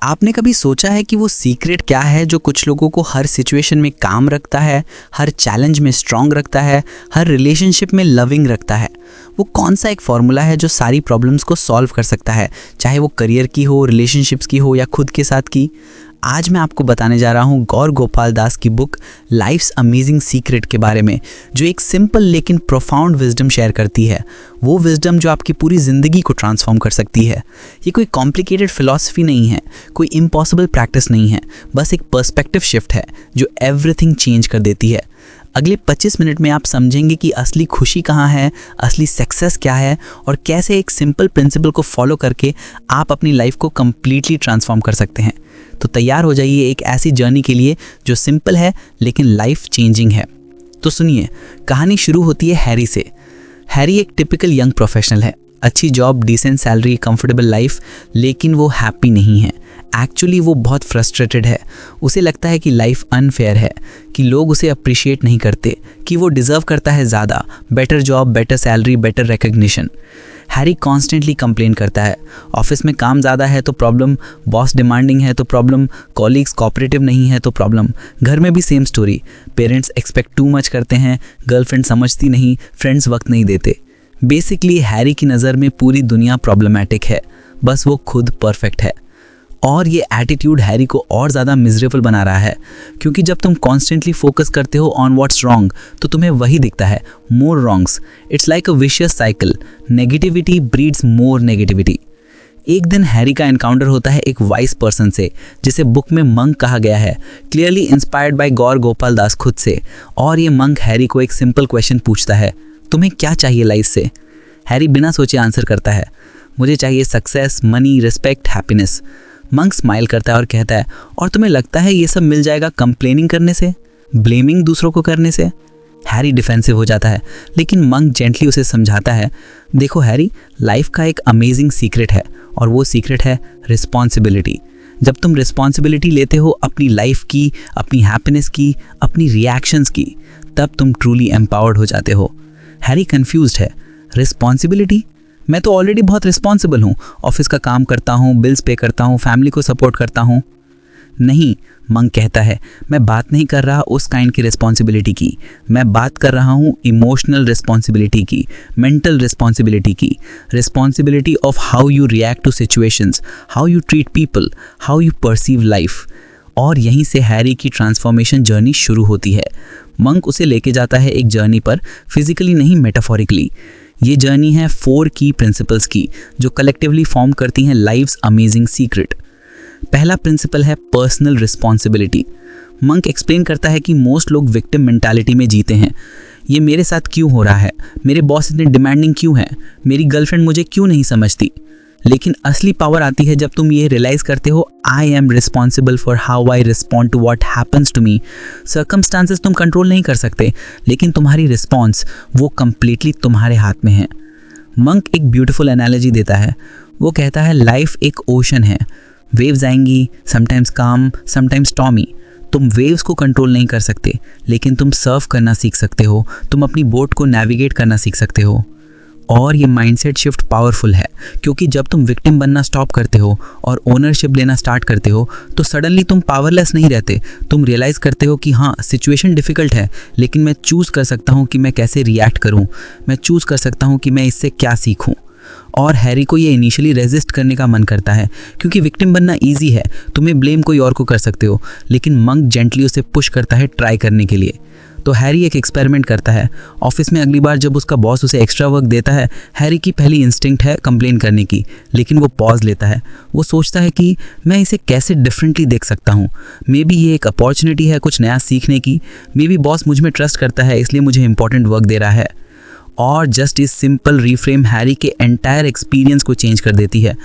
आपने कभी सोचा है कि वो सीक्रेट क्या है जो कुछ लोगों को हर सिचुएशन में काम रखता है, हर चैलेंज में स्ट्रांग रखता है, हर रिलेशनशिप में लविंग रखता है? वो कौन सा एक फॉर्मूला है जो सारी प्रॉब्लम्स को सॉल्व कर सकता है, चाहे वो करियर की हो, रिलेशनशिप्स की हो या खुद के साथ की? आज मैं आपको बताने जा रहा हूँ गौर गोपाल दास की बुक लाइफ्स अमेजिंग सीक्रेट के बारे में, जो एक सिंपल लेकिन प्रोफाउंड विजडम शेयर करती है। वो विजडम जो आपकी पूरी ज़िंदगी को ट्रांसफॉर्म कर सकती है। ये कोई कॉम्प्लिकेटेड फिलॉसफी नहीं है, कोई इम्पॉसिबल प्रैक्टिस नहीं है, बस एक पर्सपेक्टिव शिफ्ट है जो एवरीथिंग चेंज कर देती है। अगले 25 मिनट में आप समझेंगे कि असली खुशी कहाँ है, असली सक्सेस क्या है और कैसे एक सिंपल प्रिंसिपल को फॉलो करके आप अपनी लाइफ को कम्प्लीटली ट्रांसफॉर्म कर सकते हैं। तो तैयार हो जाइए एक ऐसी जर्नी के लिए जो सिंपल है लेकिन लाइफ चेंजिंग है। तो सुनिए, कहानी शुरू होती है हैरी से। हैरी एक टिपिकल यंग प्रोफेशनल है, अच्छी job, decent salary, comfortable life, लेकिन वो हैप्पी नहीं है। एक्चुअली वो बहुत फ्रस्ट्रेटेड है। उसे लगता है कि लाइफ अनफेयर है, कि लोग उसे अप्रिशिएट नहीं करते, कि वो डिज़र्व करता है ज़्यादा, better job, better salary, better recognition. Harry constantly complain करता है। ऑफिस में काम ज़्यादा है तो प्रॉब्लम, बॉस डिमांडिंग है तो प्रॉब्लम, कॉलीग्स कोऑपरेटिव नहीं है तो प्रॉब्लम। घर में भी same story, parents expect too much करते हैं, गर्लफ्रेंड समझती नहीं, फ्रेंड्स वक्त नहीं देते। बेसिकली हैरी की नज़र में पूरी दुनिया प्रॉब्लमैटिक है, बस वो खुद परफेक्ट है। और ये एटीट्यूड हैरी को और ज़्यादा मिजरेबल बना रहा है, क्योंकि जब तुम कॉन्स्टेंटली फोकस करते हो ऑन व्हाट्स रॉन्ग तो तुम्हें वही दिखता है, more wrongs. It's like a vicious cycle, negativity breeds more negativity. एक दिन हैरी का एनकाउंटर होता है एक वाइस पर्सन से, जिसे बुक में मंक कहा गया है, क्लियरली इंस्पायर्ड बाय गौर गोपाल दास खुद से। और ये मंक हैरी को एक सिंपल क्वेश्चन पूछता है, तुम्हें क्या चाहिए लाइफ से? हैरी बिना सोचे आंसर करता है, मुझे चाहिए success, money, respect, happiness. Monk smile करता है और कहता है, और तुम्हें लगता है ये सब मिल जाएगा कंप्लेनिंग करने से, ब्लेमिंग दूसरों को करने से? हैरी डिफेंसिव हो जाता है, लेकिन मंक जेंटली उसे समझाता है, देखो हैरी, लाइफ का एक अमेजिंग सीक्रेट है, और वो सीक्रेट है रिस्पॉन्सिबिलिटी। जब तुम रिस्पॉन्सिबिलिटी लेते हो अपनी लाइफ की, अपनी हैप्पीनेस की, अपनी रिएक्शंस की, तब तुम ट्रूली एम्पावर्ड हो जाते हो। हैरी कंफ्यूज्ड है, रिस्पॉन्सिबिलिटी? मैं तो ऑलरेडी बहुत रिस्पॉन्सिबल हूँ, ऑफिस का काम करता हूँ, बिल्स पे करता हूँ, फैमिली को सपोर्ट करता हूँ। नहीं, मंक कहता है, मैं बात नहीं कर रहा उस काइंड की रिस्पॉन्सिबिलिटी की, मैं बात कर रहा हूँ इमोशनल रिस्पॉन्सिबिलिटी की, मेंटल रिस्पॉन्सिबिलिटी की, responsibility of how you react to situations, how you treat people, how you perceive life. और यहीं से हैरी की ट्रांसफॉर्मेशन जर्नी शुरू होती है। मंक उसे लेके जाता है एक जर्नी पर, फिजिकली नहीं, मेटाफोरिकली। ये जर्नी है 4 की प्रिंसिपल्स की, जो कलेक्टिवली फॉर्म करती हैं लाइफ्स अमेजिंग सीक्रेट। पहला प्रिंसिपल है पर्सनल रिस्पॉन्सिबिलिटी। मंक एक्सप्लेन करता है कि मोस्ट लोग विक्टिम मेंटालिटी में जीते हैं। ये मेरे साथ क्यों हो रहा है, मेरे बॉस इतने डिमांडिंग क्यों हैं, मेरी गर्लफ्रेंड मुझे क्यों नहीं समझती। लेकिन असली पावर आती है जब तुम ये रियलाइज़ करते हो, I am responsible for how I respond to what happens to me. Circumstances तुम कंट्रोल नहीं कर सकते, लेकिन तुम्हारी रिस्पॉन्स वो कंप्लीटली तुम्हारे हाथ में है। मंक एक ब्यूटीफुल एनालॉजी देता है। वो कहता है, लाइफ एक ओशन है, वेव्स आएंगी, समटाइम्स काम, समटाइम्स स्टॉर्मी। तुम वेव्स को कंट्रोल नहीं कर सकते, लेकिन तुम सर्व करना सीख सकते हो, तुम अपनी बोट को नेविगेट करना सीख सकते हो। और ये माइंडसेट शिफ्ट पावरफुल है, क्योंकि जब तुम विक्टिम बनना स्टॉप करते हो और ओनरशिप लेना स्टार्ट करते हो, तो सडनली तुम पावरलेस नहीं रहते। तुम रियलाइज़ करते हो कि हाँ, सिचुएशन डिफ़िकल्ट है, लेकिन मैं चूज़ कर सकता हूँ कि मैं कैसे रिएक्ट करूँ, मैं चूज़ कर सकता हूँ कि मैं इससे क्या सीखूँ। और हैरी को ये इनिशियली रेजिस्ट करने का मन करता है, क्योंकि विक्टिम बनना ईजी है, तुम्हें ब्लेम कोई और को कर सकते हो, लेकिन मंक जेंटली उसे पुश करता है ट्राई करने के लिए। तो हैरी एक एक्सपेरिमेंट करता है। ऑफिस में अगली बार जब उसका बॉस उसे एक्स्ट्रा वर्क देता है, हैरी की पहली इंस्टिंक्ट है कंप्लेन करने की, लेकिन वो पॉज लेता है। वो सोचता है कि मैं इसे कैसे डिफरेंटली देख सकता हूँ। मे बी ये एक अपॉर्चुनिटी है कुछ नया सीखने की, मे बी बॉस मुझ में ट्रस्ट करता है इसलिए मुझे इंपॉर्टेंट वर्क दे रहा है। और जस्ट इस सिंपल रिफ्रेम हैरी के एंटायर एक्सपीरियंस को चेंज कर देती है।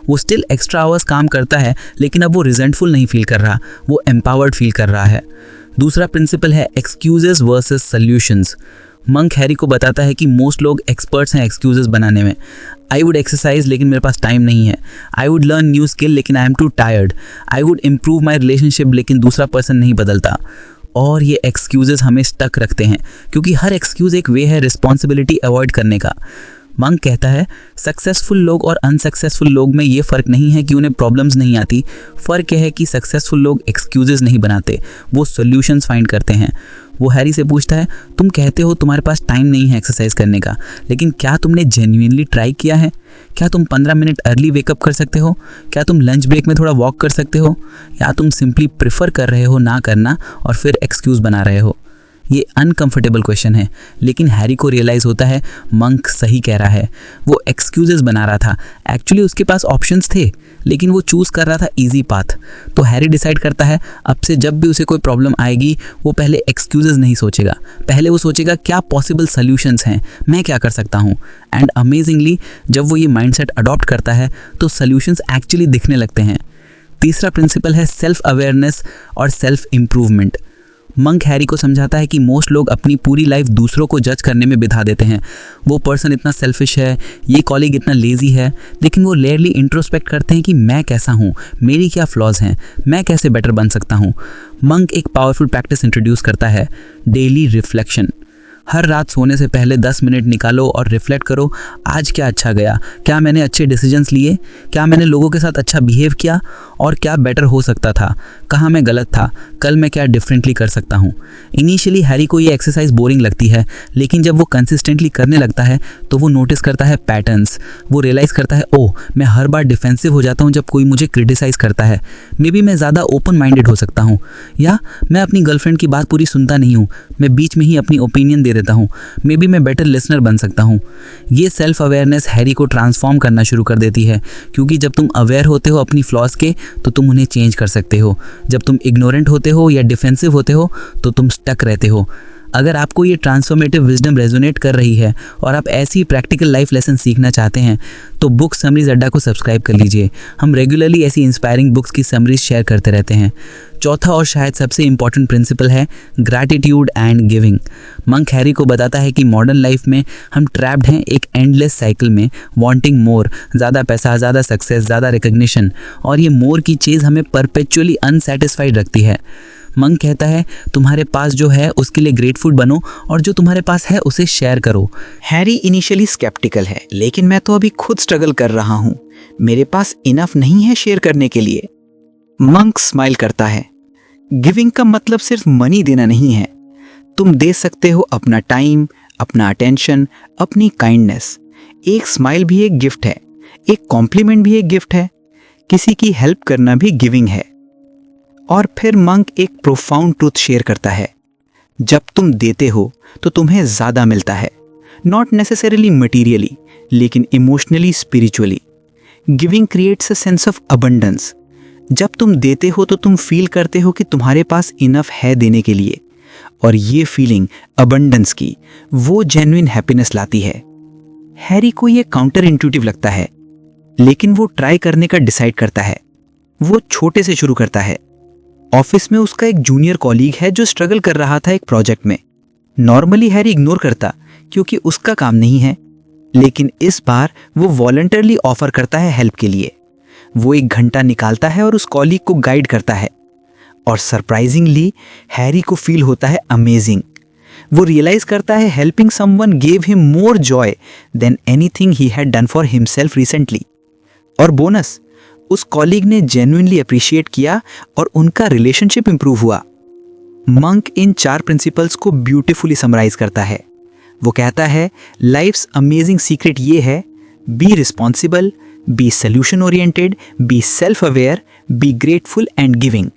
वो स्टिल एक्स्ट्रा आवर्स काम करता है, लेकिन अब वो रिजेंटफुल नहीं फील कर रहा, वो एम्पावर्ड फील कर रहा है। दूसरा प्रिंसिपल है excuses versus solutions. Monk Harry को बताता है कि मोस्ट लोग एक्सपर्ट्स हैं एक्सक्यूजेस बनाने में। आई वुड एक्सरसाइज लेकिन मेरे पास टाइम नहीं है, I would learn new skill लेकिन I am too tired, I would improve my relationship लेकिन दूसरा पर्सन नहीं बदलता। और ये एक्सक्यूजेस हमें स्टक रखते हैं, क्योंकि हर एक्सक्यूज़ एक वे है रिस्पॉन्सिबिलिटी अवॉइड करने का। मंक कहता है सक्सेसफुल लोग और अनसक्सेसफुल लोग में ये फ़र्क नहीं है कि उन्हें प्रॉब्लम्स नहीं आती, फ़र्क यह है कि सक्सेसफुल लोग एक्सक्यूजेस नहीं बनाते, वो सॉल्यूशंस फाइंड करते हैं। वो हैरी से पूछता है तुम कहते हो तुम्हारे पास टाइम नहीं है एक्सरसाइज करने का, लेकिन क्या तुमने जेन्युइनली ट्राई किया है? क्या तुम 15 मिनट अर्ली वेकअप कर सकते हो? क्या तुम लंच ब्रेक में थोड़ा वॉक कर सकते हो? या तुम सिंपली प्रेफर कर रहे हो ना करना और फिर एक्सक्यूज़ बना रहे हो? ये अनकंफर्टेबल क्वेश्चन है, लेकिन हैरी को रियलाइज़ होता है मंक सही कह रहा है। वो एक्सक्यूजेस बना रहा था, एक्चुअली उसके पास ऑप्शंस थे, लेकिन वो चूज़ कर रहा था इजी पाथ। तो हैरी डिसाइड करता है अब से जब भी उसे कोई प्रॉब्लम आएगी वो पहले एक्सक्यूजेस नहीं सोचेगा, पहले वो सोचेगा क्या पॉसिबल सॉल्यूशंस हैं, मैं क्या कर सकता हूँ। एंड अमेजिंगली जब वो ये माइंडसेट अडॉप्ट करता है तो सॉल्यूशंस एक्चुअली दिखने लगते हैं। तीसरा प्रिंसिपल है सेल्फ अवेयरनेस और सेल्फ इम्प्रूवमेंट। मंक हैरी को समझाता है कि मोस्ट लोग अपनी पूरी लाइफ दूसरों को जज करने में बिता देते हैं। वो पर्सन इतना सेल्फिश है, ये कॉलीग इतना लेजी है, लेकिन वो रेयरली इंट्रोस्पेक्ट करते हैं कि मैं कैसा हूँ, मेरी क्या फ्लॉज हैं, मैं कैसे बेटर बन सकता हूँ। मंक एक पावरफुल प्रैक्टिस इंट्रोड्यूस करता है, डेली रिफ्लेक्शन। हर रात सोने से पहले 10 मिनट निकालो और रिफ्लेक्ट करो, आज क्या अच्छा गया, क्या मैंने अच्छे डिसीजंस लिए, क्या मैंने लोगों के साथ अच्छा बिहेव किया और क्या बेटर हो सकता था, कहाँ मैं गलत था, कल मैं क्या डिफरेंटली कर सकता हूँ। इनिशियली हैरी को ये एक्सरसाइज बोरिंग लगती है, लेकिन जब वो कंसिस्टेंटली करने लगता है तो वो नोटिस करता है पैटर्न्स। वो रियलाइज़ करता है ओह मैं हर बार डिफेंसिव हो जाता हूँ जब कोई मुझे क्रिटिसाइज़ करता है, मे बी मैं ज़्यादा ओपन माइंडेड हो सकता हूँ, या मैं अपनी गर्लफ्रेंड की बात पूरी सुनता नहीं हूँ, मैं बीच में ही अपनी ओपिनियन दे देता हूँ, मे बी मैं बेटर लिसनर बन सकता हूँ। ये सेल्फ अवेयरनेस हैरी को ट्रांसफॉर्म करना शुरू कर देती है, क्योंकि जब तुम अवेयर होते हो अपनी फ्लॉज के तो तुम उन्हें चेंज कर सकते हो। जब तुम इग्नोरेंट होते हो या डिफेंसिव होते हो तो तुम स्टक रहते हो। अगर आपको ये ट्रांसफॉर्मेटिव विजडम रेजोनेट कर रही है और आप ऐसी प्रैक्टिकल लाइफ लेसन सीखना चाहते हैं तो बुक समरीज अड्डा को सब्सक्राइब कर लीजिए। हम रेगुलरली ऐसी इंस्पायरिंग बुक्स की समरीज शेयर करते रहते हैं। चौथा और शायद सबसे इंपॉर्टेंट प्रिंसिपल है gratitude and giving. Monk Harry को बताता है कि मॉडर्न लाइफ में हम ट्रैप्ड हैं एक एंडलेस साइकिल में, वांटिंग मोर, ज़्यादा पैसा, ज़्यादा सक्सेस, ज़्यादा रिकग्निशन, और ये मोर की चीज़ हमें परपेचुअली अनसेटिस्फाइड रखती है। मंक कहता है तुम्हारे पास जो है उसके लिए ग्रेटफुल बनो और जो तुम्हारे पास है उसे शेयर करो। हैरी इनिशियली स्केप्टिकल है, लेकिन मैं तो अभी खुद स्ट्रगल कर रहा हूँ, मेरे पास इनफ नहीं है शेयर करने के लिए। मंक स्माइल करता है, गिविंग का मतलब सिर्फ मनी देना नहीं है, तुम दे सकते हो अपना टाइम, अपना अटेंशन, अपनी काइंडनेस। एक स्माइल भी एक गिफ्ट है, एक कॉम्प्लीमेंट भी एक गिफ्ट है, किसी की हेल्प करना भी गिविंग है। और फिर मंक एक प्रोफाउंड ट्रूथ शेयर करता है, जब तुम देते हो तो तुम्हें ज़्यादा मिलता है, नॉट नेसेसरीली मटीरियली लेकिन emotionally, spiritually. Giving creates a sense of abundance. जब तुम देते हो तो तुम फील करते हो कि तुम्हारे पास इनफ है देने के लिए, और ये फीलिंग अबंडेंस की वो जेन्युइन हैप्पीनेस लाती है। हैरी को ये काउंटर इंट्यूटिव लगता है, लेकिन वो ट्राई करने का डिसाइड करता है। वो छोटे से शुरू करता है। ऑफिस में उसका एक जूनियर कॉलीग है जो स्ट्रगल कर रहा था एक प्रोजेक्ट में। नॉर्मली हैरी इग्नोर करता क्योंकि उसका काम नहीं है, लेकिन इस बार वो वॉलंटरली ऑफर करता है हेल्प के लिए। वो 1 घंटा निकालता है और उस कॉलीग को गाइड करता है, और सरप्राइजिंगली हैरी को फील होता है अमेजिंग। वो रियलाइज करता है helping someone gave him more Joy than anything he had done for himself recently. और बोनस, उस कॉलीग ने जेन्युइनली अप्रिशिएट किया और उनका रिलेशनशिप इंप्रूव हुआ। मंक इन 4 प्रिंसिपल्स को ब्यूटीफुली समराइज करता है। वो कहता है लाइफ्स अमेजिंग सीक्रेट ये है, be responsible, be solution oriented, be self aware, be grateful and giving.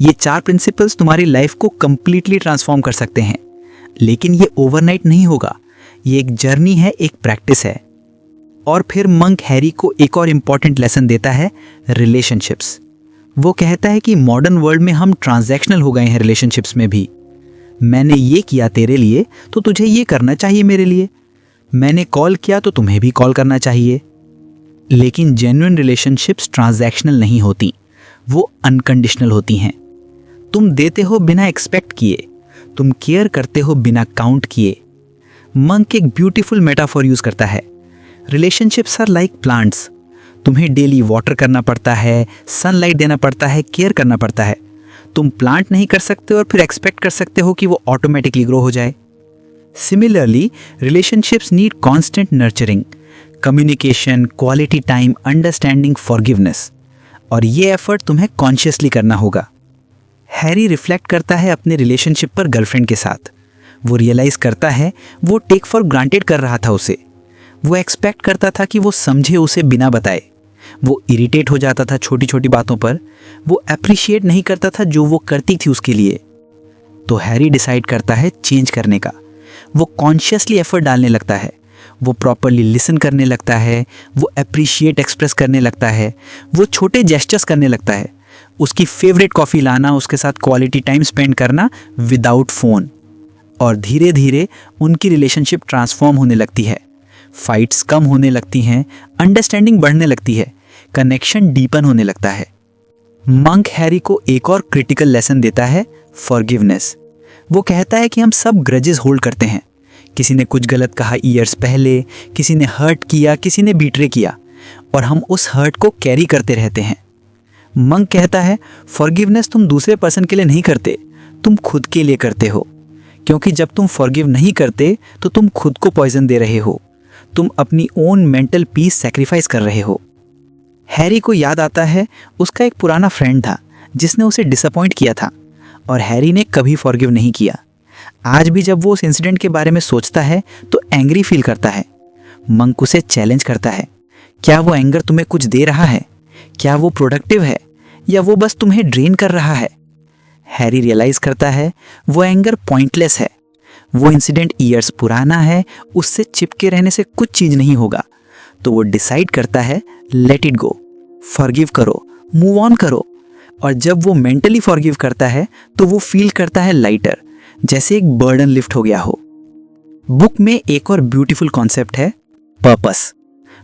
ये 4 प्रिंसिपल्स तुम्हारी लाइफ को कंप्लीटली ट्रांसफॉर्म कर सकते हैं, लेकिन ये ओवरनाइट नहीं होगा। ये एक जर्नी है, एक प्रैक्टिस है। और फिर मंक हैरी को एक और इम्पॉर्टेंट लेसन देता है, रिलेशनशिप्स। वो कहता है कि मॉडर्न वर्ल्ड में हम ट्रांजैक्शनल हो गए हैं रिलेशनशिप्स में भी। मैंने ये किया तेरे लिए तो तुझे ये करना चाहिए मेरे लिए, मैंने कॉल किया तो तुम्हें भी कॉल करना चाहिए। लेकिन जेन्युइन रिलेशनशिप्स ट्रांजैक्शनल नहीं होती, वो अनकंडीशनल होती हैं। तुम देते हो बिना एक्सपेक्ट किए, तुम केयर करते हो बिना काउंट किए। मंक एक ब्यूटीफुल मेटाफॉर यूज करता है, रिलेशनशिप्स आर लाइक प्लांट्स। तुम्हें डेली वाटर करना पड़ता है, सनलाइट देना पड़ता है, केयर करना पड़ता है। तुम प्लांट नहीं कर सकते और फिर एक्सपेक्ट कर सकते हो कि वो ऑटोमेटिकली ग्रो हो जाए। Similarly relationships need constant nurturing, communication, quality time, understanding, forgiveness, और ये एफर्ट तुम्हें कॉन्शियसली करना होगा। हैरी रिफ्लेक्ट करता है अपने रिलेशनशिप पर गर्लफ्रेंड के साथ। वो रियलाइज़ करता है वो टेक फॉर ग्रांटेड कर रहा था उसे। वो एक्सपेक्ट करता था कि वो समझे उसे बिना बताए। वो इरिटेट हो जाता था छोटी छोटी बातों पर। वो अप्रिशिएट नहीं करता था जो वो करती थी उसके लिए। तो हैरी डिसाइड करता है चेंज करने का। वो कॉन्शियसली एफर्ट डालने लगता है। वो प्रॉपरली लिसन करने लगता है। वो अप्रिशिएट एक्सप्रेस करने लगता है। वो छोटे जेस्चर्स करने लगता है। उसकी फेवरेट कॉफ़ी लाना, उसके साथ क्वालिटी टाइम स्पेंड करना विदाउट फ़ोन। और धीरे धीरे उनकी रिलेशनशिप ट्रांसफॉर्म होने लगती है। फाइट्स कम होने लगती हैं, अंडरस्टैंडिंग बढ़ने लगती है, कनेक्शन डीपन होने लगता है। मंक हैरी को एक और क्रिटिकल लेसन देता है, फॉरगिवनेस। वो कहता है कि हम सब ग्रजेस होल्ड करते हैं। किसी ने कुछ गलत कहा ईयर्स पहले, किसी ने हर्ट किया, किसी ने बीट्रे किया, और हम उस हर्ट को कैरी करते रहते हैं। मंक कहता है फॉरगिवनेस तुम दूसरे पर्सन के लिए नहीं करते, तुम खुद के लिए करते हो। क्योंकि जब तुम फॉरगिव नहीं करते तो तुम खुद को पॉइजन दे रहे हो। तुम अपनी ओन मेंटल पीस सैक्रिफाइस कर रहे हो। हैरी को याद आता है उसका एक पुराना फ्रेंड था जिसने उसे डिसअपॉइंट किया था, और हैरी ने कभी फॉरगिव नहीं किया। आज भी जब वो उस इंसिडेंट के बारे में सोचता है तो एंग्री फील करता है। मंक उसे चैलेंज करता है, क्या वो एंगर तुम्हें कुछ दे रहा है? क्या वो प्रोडक्टिव है या वो बस तुम्हें ड्रेन कर रहा है? हैरी रियलाइज करता है वो एंगर पॉइंटलेस है। वो इंसिडेंट ईयर्स पुराना है, उससे चिपके रहने से कुछ चीज़ नहीं होगा। तो वो डिसाइड करता है लेट इट गो, फॉरगिव करो, मूव ऑन करो। और जब वो मेंटली फॉरगिव करता है तो वो फील करता है लाइटर, जैसे एक बर्डन लिफ्ट हो गया हो। बुक में एक और ब्यूटीफुल कॉन्सेप्ट है, पर्पस।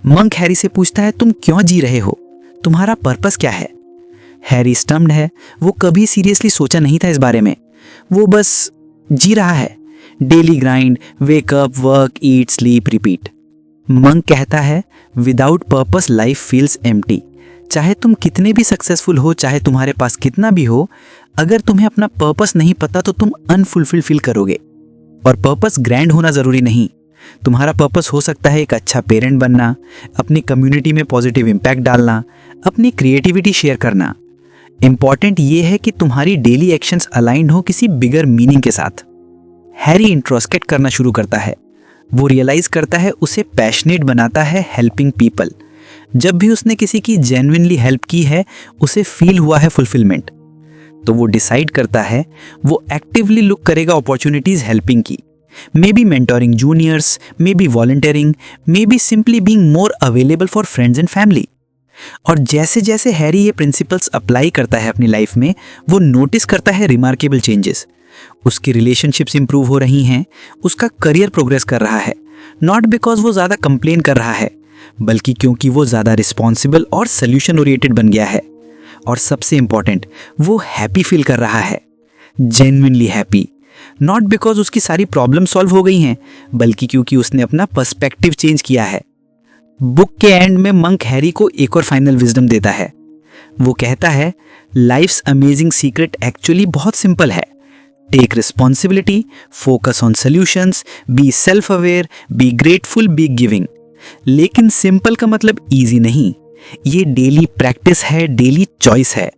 मंक हैरी से पूछता है तुम क्यों जी रहे हो, तुम्हारा पर्पस क्या है? हैरी स्टम्प्ड है। वो कभी सीरियसली सोचा नहीं था इस बारे में। वो बस जी रहा है, daily grind, wake up, work, eat, sleep, repeat. Monk कहता है without purpose life feels empty. चाहे तुम कितने भी सक्सेसफुल हो, चाहे तुम्हारे पास कितना भी हो, अगर तुम्हें अपना पर्पस नहीं पता तो तुम अनफुलफिल फील करोगे। और पर्पस ग्रैंड होना ज़रूरी नहीं। तुम्हारा पर्पस हो सकता है एक अच्छा पेरेंट बनना, अपनी कम्युनिटी में पॉजिटिव इम्पैक्ट डालना, अपनी क्रिएटिविटी शेयर करना। इंपॉर्टेंट ये है कि तुम्हारी डेली एक्शंस अलाइंड हो किसी बिगर मीनिंग के साथ। हैरी इंट्रोस्पेक्ट करना शुरू करता है। वो रियलाइज करता है उसे पैशनेट बनाता है हेल्पिंग पीपल। जब भी उसने किसी की जेन्युइनली हेल्प की है उसे फील हुआ है फुलफिलमेंट। तो वो डिसाइड करता है वो एक्टिवली लुक करेगा अपॉर्चुनिटीज हेल्पिंग की। May be mentoring juniors, may be volunteering, may be simply being more available for friends and family. और जैसे जैसे हैरी ये प्रिंसिपल्स अप्लाई करता है अपनी लाइफ में, वो नोटिस करता है रिमार्केबल चेंजेस। उसकी रिलेशनशिप्स इंप्रूव हो रही हैं, उसका करियर प्रोग्रेस कर रहा है, नॉट बिकॉज वो ज़्यादा कंप्लेन कर रहा है, बल्कि क्योंकि वो ज़्यादा रिस्पॉन्सिबल और सोल्यूशन ओरिएंटेड बन गया है। और सबसे इंपॉर्टेंट, वो हैप्पी फील कर रहा है, जेन्युइनली हैप्पी। नॉट बिकॉज उसकी सारी प्रॉब्लम सॉल्व हो गई हैं, बल्कि क्योंकि उसने अपना पर्सपेक्टिव चेंज किया है। बुक के एंड में मंक हैरी को एक और फाइनल विजडम देता है। वो कहता है लाइफ्स अमेजिंग सीक्रेट एक्चुअली बहुत सिंपल है। Take responsibility, focus on solutions, be self aware, be grateful, be giving. लेकिन सिंपल का मतलब इजी नहीं, ये डेली प्रैक्टिस है, डेली चॉइस है।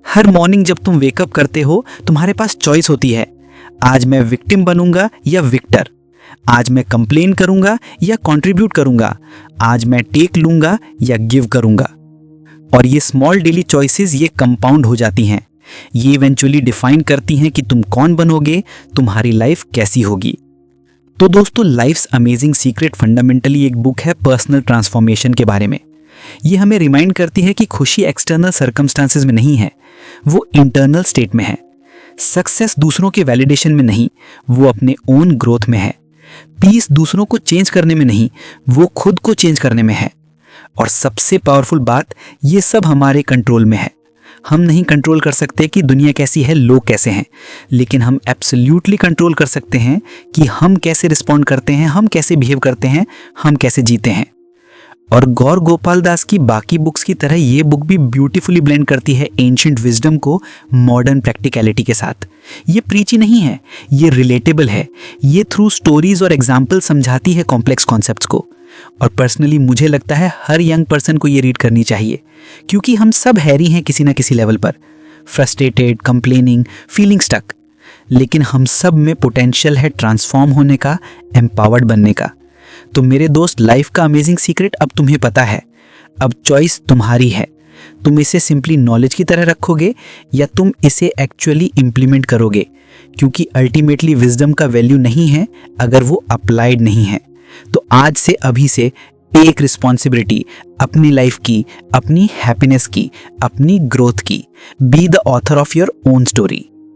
हर मॉर्निंग जब तुम वेकअप करते हो तुम्हारे पास चॉइस होती है, आज मैं विक्टिम बनूंगा या विक्टर, आज मैं कंप्लेन करूंगा या कंट्रीब्यूट करूंगा, आज मैं टेक लूंगा या गिव करूंगा। और ये स्मॉल डेली चॉइसेस ये कंपाउंड हो जाती हैं, ये इवेंचुअली डिफाइन करती हैं कि तुम कौन बनोगे, तुम्हारी लाइफ कैसी होगी। तो दोस्तों, लाइफ्स अमेजिंग सीक्रेट फंडामेंटली एक बुक है पर्सनल ट्रांसफॉर्मेशन के बारे में। ये हमें रिमाइंड करती है कि खुशी एक्सटर्नल सर्कमस्टांसेस में नहीं है, वो इंटरनल स्टेट में है। सक्सेस दूसरों के वैलिडेशन में नहीं, वो अपने ओन ग्रोथ में है। पीस दूसरों को चेंज करने में नहीं, वो खुद को चेंज करने में है। और सबसे पावरफुल बात, ये सब हमारे कंट्रोल में है। हम नहीं कंट्रोल कर सकते कि दुनिया कैसी है, लोग कैसे हैं, लेकिन हम एब्सोल्युटली कंट्रोल कर सकते हैं कि हम कैसे रिस्पॉन्ड करते हैं, हम कैसे बिहेव करते हैं, हम कैसे जीते हैं। और गौर गोपाल दास की बाकी बुक्स की तरह ये बुक भी ब्यूटीफुली ब्लेंड करती है एंशिएंट विजडम को मॉडर्न प्रैक्टिकलिटी के साथ। ये प्रीची नहीं है, ये रिलेटेबल है। ये थ्रू स्टोरीज और एग्जाम्पल समझाती है कॉम्प्लेक्स कॉन्सेप्ट्स को। और पर्सनली मुझे लगता है हर यंग पर्सन को ये रीड करनी चाहिए, क्योंकि हम सब हैरी हैं किसी ना किसी लेवल पर, फ्रस्ट्रेटेड, कंप्लेनिंग, फीलिंग स्टक। लेकिन हम सब में पोटेंशियल है ट्रांसफॉर्म होने का, एम्पावर्ड बनने का। तो मेरे दोस्त, लाइफ का अमेजिंग सीक्रेट अब तुम्हें पता है। अब चॉइस तुम्हारी है। तुम इसे सिंपली नॉलेज की तरह रखोगे या तुम इसे एक्चुअली इम्प्लीमेंट करोगे, क्योंकि अल्टीमेटली विजडम का वैल्यू नहीं है अगर वो अप्लाइड नहीं है। तो आज से, अभी से एक रिस्पॉन्सिबिलिटी अपनी लाइफ की, अपनी हैप्पीनेस की, अपनी ग्रोथ की। Be the author of your own story.